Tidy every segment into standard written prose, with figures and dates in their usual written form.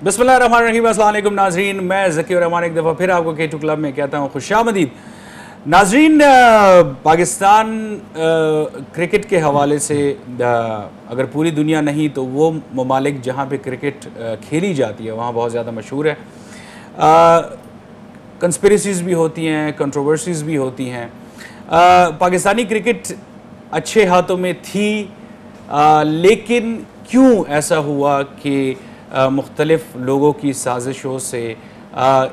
बिस्मिल्लाहिर्रहमानिर्रहीम, अस्सलाम वालेकुम नाजरीन। मैं ज़की रहमान एक दफ़ा फिर आपको K2 क्लब में कहता हूँ खुशामदीद। नाजरीन, पाकिस्तान क्रिकेट के हवाले से अगर पूरी दुनिया नहीं तो वो ममालिक जहाँ पे क्रिकेट खेली जाती है वहाँ बहुत ज़्यादा मशहूर है। कंस्पिरेसीज़ भी होती हैं, कंट्रोवर्सीज़ भी होती हैं। पाकिस्तानी क्रिकेट अच्छे हाथों में थी, लेकिन क्यों ऐसा हुआ कि मुख्तलिफ लोगों की साजिशों से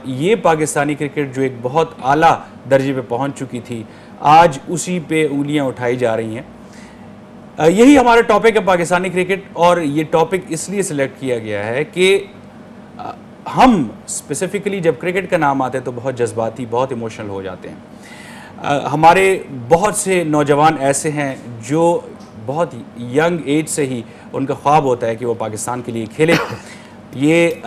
ये पाकिस्तानी क्रिकेट जो एक बहुत आला दर्जे पे पहुंच चुकी थी, आज उसी पे उंगलियां उठाई जा रही हैं। यही हमारा टॉपिक है, पाकिस्तानी क्रिकेट। और ये टॉपिक इसलिए सिलेक्ट किया गया है कि हम स्पेसिफ़िकली जब क्रिकेट का नाम आता है तो बहुत जज्बाती, बहुत इमोशनल हो जाते हैं। हमारे बहुत से नौजवान ऐसे हैं जो बहुत यंग एज से ही उनका ख्वाब होता है कि वो पाकिस्तान के लिए खेले। ये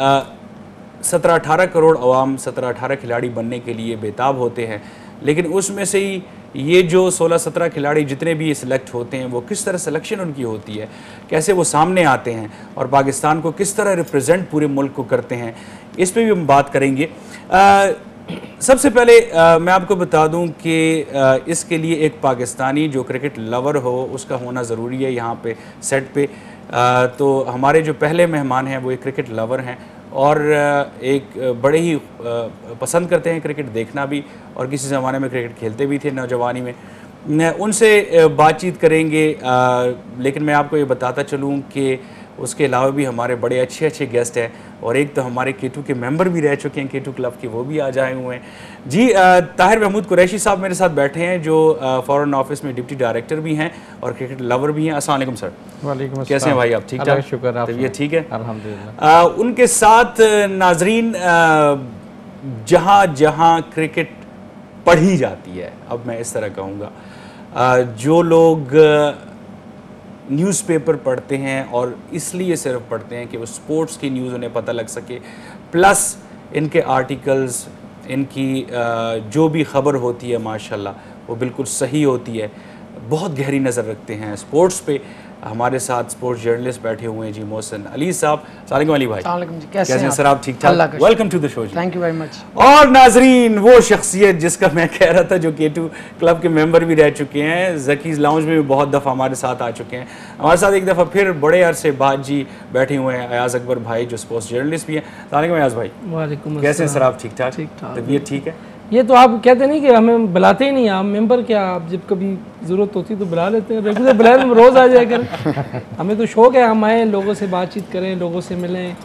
17-18 करोड़ अवाम 17-18 खिलाड़ी बनने के लिए बेताब होते हैं, लेकिन उसमें से ही ये जो 16-17 खिलाड़ी जितने भी सिलेक्ट होते हैं वो किस तरह सिलेक्शन उनकी होती है, कैसे वो सामने आते हैं और पाकिस्तान को किस तरह रिप्रेजेंट पूरे मुल्क को करते हैं, इस पर भी हम बात करेंगे। सबसे पहले मैं आपको बता दूं कि इसके लिए एक पाकिस्तानी जो क्रिकेट लवर हो उसका होना ज़रूरी है यहाँ पे सेट पे। तो हमारे जो पहले मेहमान हैं वो एक क्रिकेट लवर हैं और एक बड़े ही पसंद करते हैं क्रिकेट देखना भी, और किसी ज़माने में क्रिकेट खेलते भी थे नौजवानी में। उनसे बातचीत करेंगे, लेकिन मैं आपको ये बताता चलूँ कि उसके अलावा भी हमारे बड़े अच्छे अच्छे गेस्ट हैं, और एक तो हमारे K2 के मेंबर भी रह चुके हैं K2 क्लब के, वो भी आज आए हुए हैं जी। ताहिर महमूद कुरैशी साहब मेरे साथ बैठे हैं जो फॉरेन ऑफिस में डिप्टी डायरेक्टर भी हैं और क्रिकेट लवर भी हैं। अस्सलाम वालेकुम सर। वालेकुम अस्सलाम। कैसे हैं भाई आप? ठीक ठाक? शुक्र, आप तबीयत ठीक है? अल्हम्दुलिल्लाह। उनके साथ नाजरीन, जहाँ जहाँ क्रिकेट पढ़ी जाती है, अब मैं इस तरह कहूँगा, जो लोग न्यूज़पेपर पढ़ते हैं और इसलिए सिर्फ पढ़ते हैं कि वो स्पोर्ट्स की न्यूज़ उन्हें पता लग सके, प्लस इनके आर्टिकल्स, इनकी जो भी ख़बर होती है माशाल्लाह वो बिल्कुल सही होती है, बहुत गहरी नज़र रखते हैं स्पोर्ट्स पे। हमारे साथ स्पोर्ट्स जर्नलिस्ट बैठे हुए हैं जी, मोहसिन अली साहब। सलाम अली भाई। कैसे हैं सर आप? ठीक ठाक? वेलकम टू द शो जी। Thank you very much. और नाजरीन, वो शख्सियत जिसका मैं कह रहा था जो K2 क्लब के मेंबर भी रह चुके हैं, ज़कीज़ लाउंज में भी बहुत दफ़ा हमारे साथ आ चुके हैं। हमारे साथ एक दफ़ा फिर बड़े अरसे बाद जी बैठे हुए हैं अयाज अकबर भाई जो स्पोर्ट्स जर्नलिस्ट भी हैं। सलाम अयाज भाई। वालेकुम। कैसे हैं सर आप? ठीक ठाक? तबीयत ठीक है? ये तो आप कहते नहीं कि हमें बुलाते ही नहीं, आप मेंबर क्या, आप जब कभी ज़रूरत होती तो बुला लेते हैं, रेगुलर बुलाए तो रोज़ आ जाया करें। हमें तो शौक़ है, हम आएँ, लोगों से बातचीत करें, लोगों से मिलें,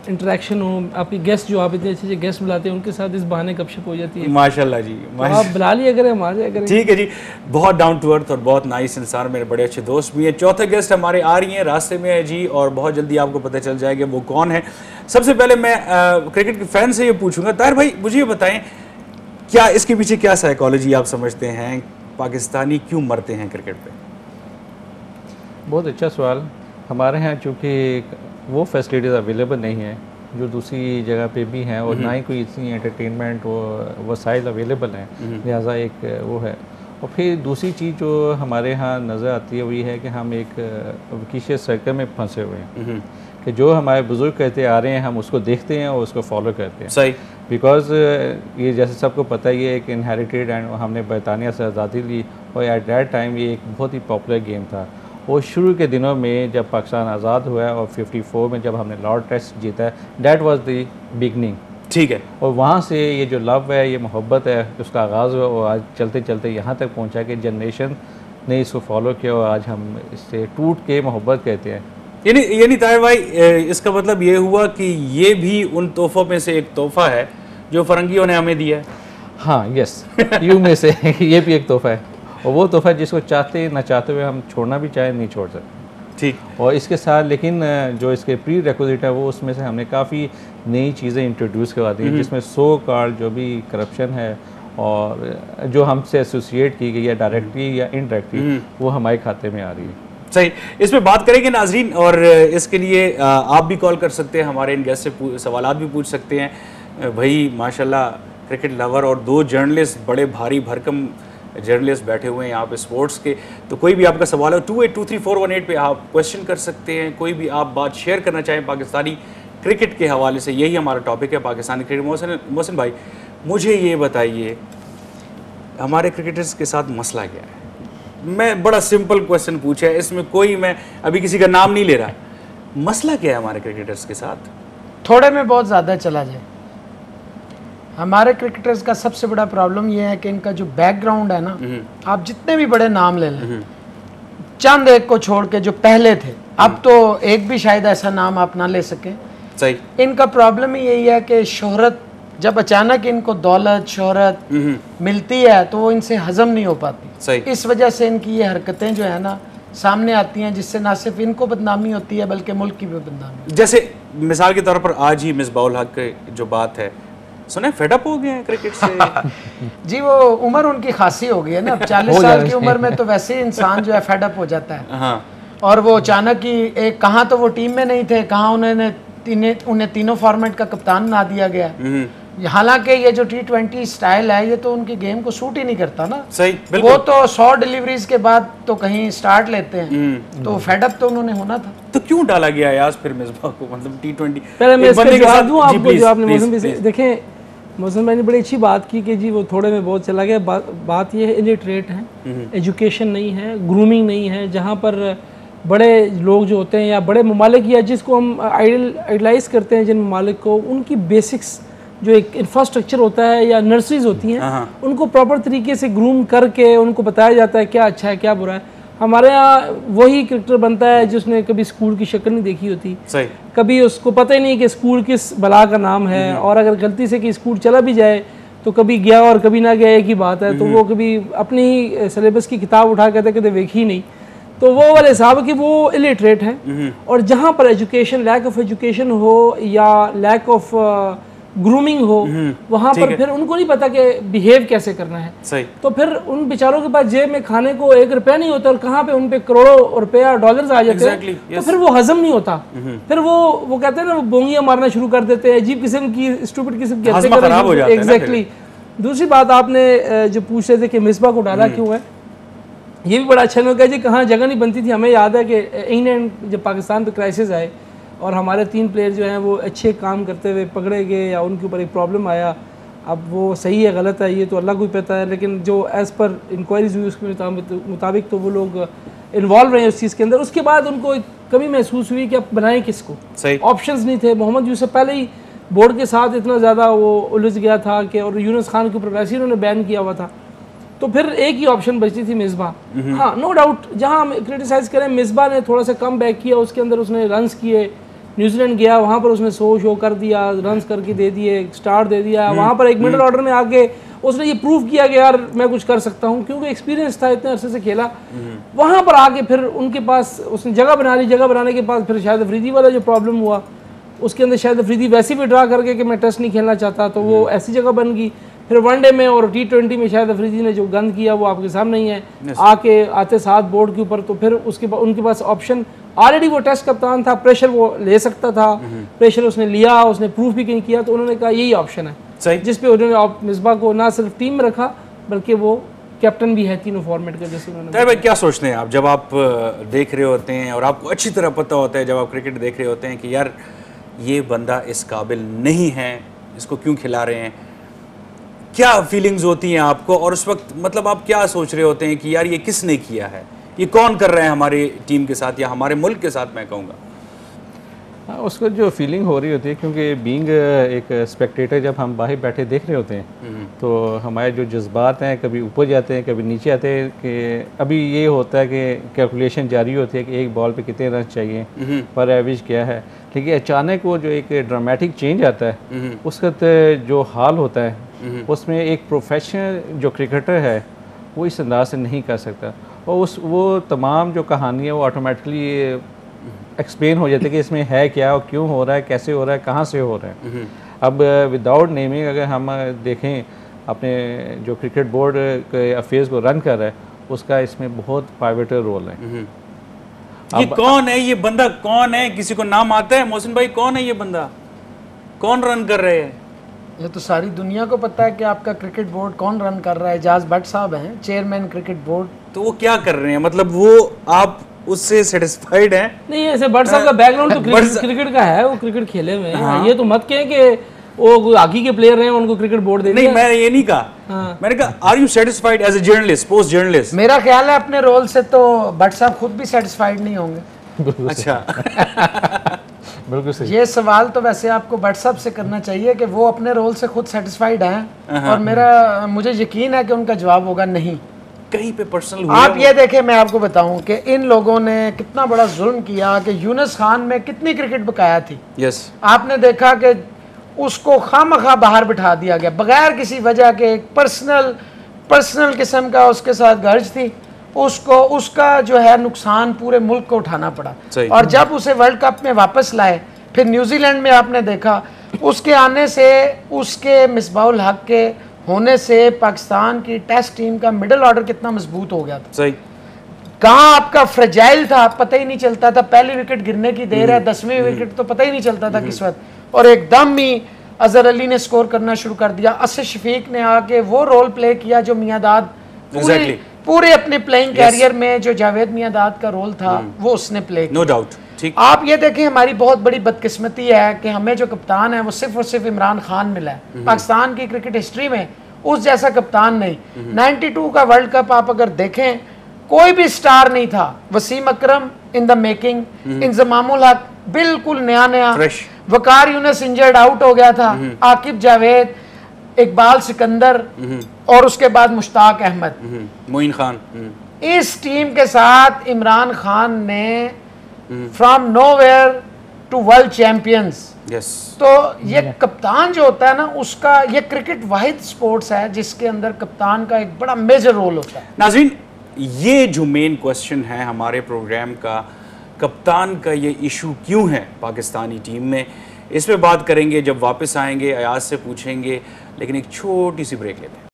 इंटरेक्शन हो। आपके गेस्ट जो आप इतने अच्छे गेस्ट बुलाते हैं उनके साथ इस बहाने गपशप हो जाती है। माशाल्लाह जी, तो आप बुला लिया करें, हम आ जाया करें। ठीक है जी। बहुत डाउन टू अर्थ और बहुत नाइस इंसान, मेरे बड़े अच्छे दोस्त भी हैं। चौथे गेस्ट हमारे आ रही हैं, रास्ते में है जी, और बहुत जल्दी आपको पता चल जाएगा वो कौन है। सबसे पहले मैं क्रिकेट के फैन से ये पूछूंगा, ताहिर भाई मुझे ये बताएं, क्या इसके पीछे क्या साइकोलॉजी आप समझते हैं, पाकिस्तानी क्यों मरते हैं क्रिकेट पे? बहुत अच्छा सवाल। हमारे यहाँ चूँकि वो फैसिलिटीज़ अवेलेबल नहीं है जो दूसरी जगह पे भी हैं, और ना ही कोई इतनी एंटरटेनमेंट वसाइल अवेलेबल हैं, लिहाजा एक वो है। और फिर दूसरी चीज़ जो हमारे यहाँ नज़र आती है वो ये है कि हम एक विकिशियस सर्कल में फंसे हुए हैं कि जो हमारे बुज़ुर्ग कहते आ रहे हैं हम उसको देखते हैं और उसको फॉलो करते हैं। सही। बिकॉज़ ये जैसे सबको पता ही है, एक इनहेरिटेड एंड हमने बरतानिया से आज़ादी ली, और एट दैट टाइम ये एक बहुत ही पॉपुलर गेम था। और शुरू के दिनों में जब पाकिस्तान आज़ाद हुआ है और 54 में जब हमने लॉर्ड टेस्ट जीता है, दैट वाज द बिगनिंग। ठीक है। और वहाँ से ये जो लव है, ये मोहब्बत है, उसका आगाज़ हुआ और आज चलते चलते यहाँ तक पहुँचा कि जनरेशन ने इसको फॉलो किया और आज हम इससे टूट के मोहब्बत कहते हैं। यानी ताहिर भाई, इसका मतलब ये हुआ कि ये भी उन तोहफ़ों में से एक तोहफ़ा है जो फ़रंगियों ने हमें दिया है। हाँ, यस, यू में से ये भी एक तोहफ़ा है, और वो तोहफ़ा जिसको चाहते ना चाहते हुए हम छोड़ना भी चाहें नहीं छोड़ सकते। ठीक। और इसके साथ लेकिन जो इसके प्री रिक्विजिट है वो उसमें से हमने काफ़ी नई चीज़ें इंट्रोड्यूस करवा दी, जिसमें सो कॉल्ड जो भी करप्शन है और जो हमसे एसोसिएट की गई है डायरेक्टली या इनडायरेक्टली, वो हमारे खाते में आ रही है। सही, इस पर बात करेंगे नाजरीन, और इसके लिए आप भी कॉल कर सकते हैं, हमारे इन गेस्ट से सवालात भी पूछ सकते हैं। भाई माशाल्लाह क्रिकेट लवर और दो जर्नलिस्ट, बड़े भारी भरकम जर्नलिस्ट बैठे हुए हैं यहाँ पे स्पोर्ट्स के, तो कोई भी आपका सवाल हो 28234118 पे आप क्वेश्चन कर सकते हैं, कोई भी आप बात शेयर करना चाहें पाकिस्तानी क्रिकेट के हवाले से यही हमारा टॉपिक है, पाकिस्तानी क्रिकेट। मोहसिन भाई, मुझे ये बताइए, हमारे क्रिकेटर्स के साथ मसला क्या है? मैं बड़ा सिंपल क्वेश्चन पूछा है, इसमें कोई, मैं अभी किसी का नाम नहीं ले रहा, मसला क्या है हमारे क्रिकेटर्स के साथ? थोड़े में बहुत ज़्यादा चला जाए। हमारे क्रिकेटर्स का सबसे बड़ा प्रॉब्लम ये है कि इनका जो बैकग्राउंड है ना, आप जितने भी बड़े नाम ले लें, चंद एक को छोड़ के जो पहले थे, अब तो एक भी शायद ऐसा नाम आप ना ले सकें। सही। इनका प्रॉब्लम ही यही है कि शोहरत, जब अचानक इनको दौलत शोहरत मिलती है तो वो इनसे हजम नहीं हो पाती। सही। इस वजह से इनकी ये हरकतें जो है ना सामने आती हैं, जिससे ना सिर्फ इनको बदनामी होती है बल्कि मुल्क की भी बदनामी। जैसे मिसाल के तौर पर आज ही मिसबाउल हक की जो बात है, सुने फेडअप हो गए हैं क्रिकेट से। जी, वो उम्र उनकी खासी हो गई है ना, 40 साल की उम्र में तो वैसे ही इंसान जो है फेडअप हो जाता है। हाँ। और वो अचानक ही एक, कहाँ तो वो टीम में नहीं थे, कहाँ उन्हें तीनों फॉर्मेट का कप्तान बना दिया गया। हालांकि ये जो T20 स्टाइल है ये तो उनकी गेम को सूट ही नहीं करता ना। सही, वो तो 100 डिलीवरीज के बाद तो कहीं स्टार्ट लेते हैं, तो फेडअप तो उन्होंने होना था। तो क्यों डाला गया यार फिर मिसबाह को, मतलब T20? पहले मैं इसका जवाब दूं आपको, जो आपने मौसम से देखें, मौसम भाई ने बड़ी अच्छी बात की कि जी वो थोड़े में बहुत चला गया। बात ये है, इलिटरेट हैं, एजुकेशन नहीं है, ग्रूमिंग नहीं है। जहाँ पर बड़े लोग जो होते हैं या बड़े ममालिक या जिसको हम आइडलाइज करते हैं, जिन ममालिक को, उनकी बेसिक्स जो एक इंफ्रास्ट्रक्चर होता है या नर्सरीज होती हैं, उनको प्रॉपर तरीके से ग्रूम करके उनको बताया जाता है क्या अच्छा है क्या बुरा है। हमारे यहाँ वही क्रिकेटर बनता है जिसने कभी स्कूल की शक्ल नहीं देखी होती। सही। कभी उसको पता ही नहीं कि स्कूल किस बला का नाम है, और अगर गलती से कि स्कूल चला भी जाए तो कभी गया और कभी ना गया, एक ही बात है। तो वो कभी अपनी ही सिलेबस की किताब उठा कहते कहते देखी ही नहीं। तो वो वाले हिसाब कि वो इलिटरेट हैं। और जहाँ पर एजुकेशन, लैक ऑफ एजुकेशन हो या लैक ऑफ ग्रूमिंग हो, वहाँ पर फिर उनको नहीं पता कि बिहेव कैसे करना है। सही। तो फिर उन बेचारों के पास जेब में खाने को 1 रुपया नहीं होता, और कहाँ पे उन पे करोड़ों रुपया डॉलर्स आ जाते हैं। तो फिर वो हजम नहीं होता। फिर वो कहते हैं ना, वो बोंगियां मारना शुरू कर देते हैं, अजीब किस्म की, स्टूपिड किस्म की हरकतें खराब हो जाती है। एग्जैक्टली। दूसरी बात आपने जो पूछ रहे थे कि मिसबाह को डाला क्यों है, ये भी बड़ा अच्छा लगा जी। कहाँ जगह नहीं बनती थी। हमें याद है कि इंग्लैंड जब पाकिस्तान पे क्राइसिस आए और हमारे 3 प्लेयर जो हैं वो अच्छे काम करते हुए पकड़े गए या उनके ऊपर एक प्रॉब्लम आया, अब वो सही है गलत है ये तो अल्लाह को ही पता है, लेकिन जो एज़ पर इंक्वायरीज हुई उसके मुताबिक तो वो लोग इन्वॉल्व रहे उस चीज़ के अंदर। उसके बाद उनको एक कमी महसूस हुई कि अब बनाएं किसको, ऑप्शंस नहीं थे। मोहम्मद यूसुफ पहले ही बोर्ड के साथ इतना ज़्यादा वो उलझ गया था कि, और यूनुस खान के ऊपर वैसे ही उन्होंने बैन किया हुआ था, तो फिर एक ही ऑप्शन बचती थी मिसबाह। हाँ, नो डाउट, जहाँ हम क्रिटिसाइज़ करें, मिसबाह ने थोड़ा सा कम बैक किया, उसके अंदर उसने रन्स किए। न्यूजीलैंड गया, वहाँ पर उसने शो कर दिया, रन्स करके दे दिए, स्टार दे दिया। वहाँ पर एक मिडिल ऑर्डर में आके उसने ये प्रूव किया कि यार मैं कुछ कर सकता हूँ, क्योंकि एक्सपीरियंस था, इतने अरसे से खेला। वहाँ पर आके फिर उनके पास उसने जगह बना ली। जगह बनाने के बाद फिर शाहिद अफरीदी वाला जो प्रॉब्लम हुआ, उसके अंदर शाहिद अफरीदी वैसे भी ड्रा करके कि मैं टेस्ट नहीं खेलना चाहता, तो वो ऐसी जगह बन गई। फिर वनडे में और T20 में शाहिद अफरीदी ने जो गंद किया वो आपके सामने ही है, आते साथ बोर्ड के ऊपर। तो फिर उसके बाद उनके पास ऑप्शन, ऑलरेडी वो टेस्ट कप्तान था, प्रेशर वो ले सकता था, प्रेशर उसने लिया, उसने प्रूफ भी कहीं किया, तो उन्होंने कहा यही ऑप्शन है, जिस पे उन्होंने मिसबाह को ना सिर्फ टीम में रखा बल्कि वो कैप्टन भी है तीनों फॉर्मेट का। जैसे उन्होंने भाई, क्या सोचते हैं आप जब आप देख रहे होते हैं और आपको अच्छी तरह पता होता है, जब आप क्रिकेट देख रहे होते हैं कि यार ये बंदा इस काबिल नहीं है, इसको क्यों खिला रहे हैं, क्या फीलिंग्स होती हैं आपको? और उस वक्त मतलब आप क्या सोच रहे होते हैं कि यार ये किसने किया है, ये कौन कर रहा है हमारी टीम के साथ या हमारे मुल्क के साथ, मैं कहूँगा। उसको जो फीलिंग हो रही होती है, क्योंकि बीइंग एक स्पेक्टेटर जब हम बाहर बैठे देख रहे होते हैं तो हमारे जो जज्बात हैं कभी ऊपर जाते हैं कभी नीचे आते हैं। कि अभी ये होता है कि कैलकुलेशन जारी होती है कि एक बॉल पे कितने रन चाहिए, पर एवरेज क्या है, लेकिन अचानक वो जो एक ड्रामेटिक चेंज आता है उस वक्त जो हाल होता है उसमें एक प्रोफेशनल जो क्रिकेटर है वो इस अंदाज से नहीं कर सकता, और वो तमाम जो कहानी है वो ऑटोमेटिकली एक्सप्लेन हो जाती है कि इसमें है क्या और क्यों हो रहा है, कैसे हो रहा है, कहाँ से हो रहा है। अब विदाउट नेमिंग अगर हम देखें अपने जो क्रिकेट बोर्ड के अफेयर्स को रन कर रहा है उसका इसमें बहुत पाइवटल रोल है। ये कौन है, ये बंदा कौन है, किसी को नाम आता है? मोहसिन भाई, कौन है ये बंदा, कौन रन कर रहे हैं? ये तो सारी दुनिया को पता है कि आपका क्रिकेट बोर्ड कौन रन कर रहा है। एजाज भट्ट साहब हैं चेयरमैन क्रिकेट बोर्ड। तो वो क्या कर रहे हैं, मतलब वो आप उससे सेटिस्फाइड हैं? नहीं, ऐसे भट्ट साहब का बैकग्राउंड तो क्रिकेट का है, वो क्रिकेट खेले हुए हैं। ये तो मत कहें कि वो हॉकी के प्लेयर हैं उनको क्रिकेट बोर्ड दे दिया। नहीं, मैं ये नहीं कहा। मैंने कहा are you satisfied as a journalist, post journalist? मेरा ख्याल है अपने रोल से तो भट्ट साहब खुद भी सेटिस्फाइड नहीं होंगे। अच्छा। बिल्कुल सही। ये सवाल तो वैसे आपको भट्ट साहब से करना चाहिए कि वो अपने रोल से खुद सेटिस्फाइड हैं, और मुझे यकीन है कि उनका जवाब होगा नहीं। कहीं पे पर्सनल हुआ? आप ये देखें, मैं आपको बताऊं कि इन लोगों ने कितना बड़ा जुल्म किया कि यूनुस खान में कितनी क्रिकेट बकाया थी। यस। आपने देखा कि उसको खामखा बाहर बिठा दिया गया बगैर किसी वजह के। एक पर्सनल किस्म का उसके साथ गर्ज थी, उसको उसका जो है नुकसान पूरे मुल्क को उठाना पड़ा। और जब उसे वर्ल्ड कप में वापस लाए, फिर न्यूजीलैंड में आपने देखा उसके आने से, उसके मिसबाउल हक के होने से पाकिस्तान की टेस्ट टीम का मिडिल ऑर्डर कितना मजबूत हो गया था। सही। कहाँ आपका फ्रेजाइल था, पता ही नहीं चलता था। पहली विकेट गिरने की देर है, 10वीं विकेट तो पता ही नहीं चलता था किस वक्त, और एकदम ही अजहर अली ने स्कोर करना शुरू कर दिया। असद शफीक ने आके वो रोल प्ले किया जो मियांदाद पूरे अपने प्लेइंग कैरियर में, जो जावेद मियांदाद का रोल था वो उसने प्ले किया। No doubt. ठीक। आप ये देखें, हमारी बहुत बड़ी बदकिस्मती है कि हमें जो कप्तान है वो सिर्फ और सिर्फ इमरान खान मिला है। पाकिस्तान की क्रिकेट हिस्ट्री में उस जैसा कप्तान नहीं। 92 का वर्ल्ड कप आप अगर देखें, कोई भी स्टार नहीं था। वसीम अकरम इन द मेकिंग, इंजमामुल हक बिल्कुल नया वकार यूनुस इंजर्ड आउट हो गया था, आकिब जावेद, इकबाल सिकंदर, और उसके बाद मुश्ताक अहमद, मोइन खान। इस टीम के साथ इमरान खान ने from nowhere to world champions. तो ये कप्तान जो होता है ना, उसका, ये क्रिकेट वाहिद स्पोर्ट्स है जिसके अंदर कप्तान का एक बड़ा मेजर रोल होता है। नाज़रीन, ये जो मेन क्वेश्चन है हमारे प्रोग्राम का, कप्तान का ये इशू क्यों है पाकिस्तानी टीम में, इस पे बात करेंगे जब वापस आएंगे। अयाज से पूछेंगे, लेकिन एक छोटी सी ब्रेक लेते हैं।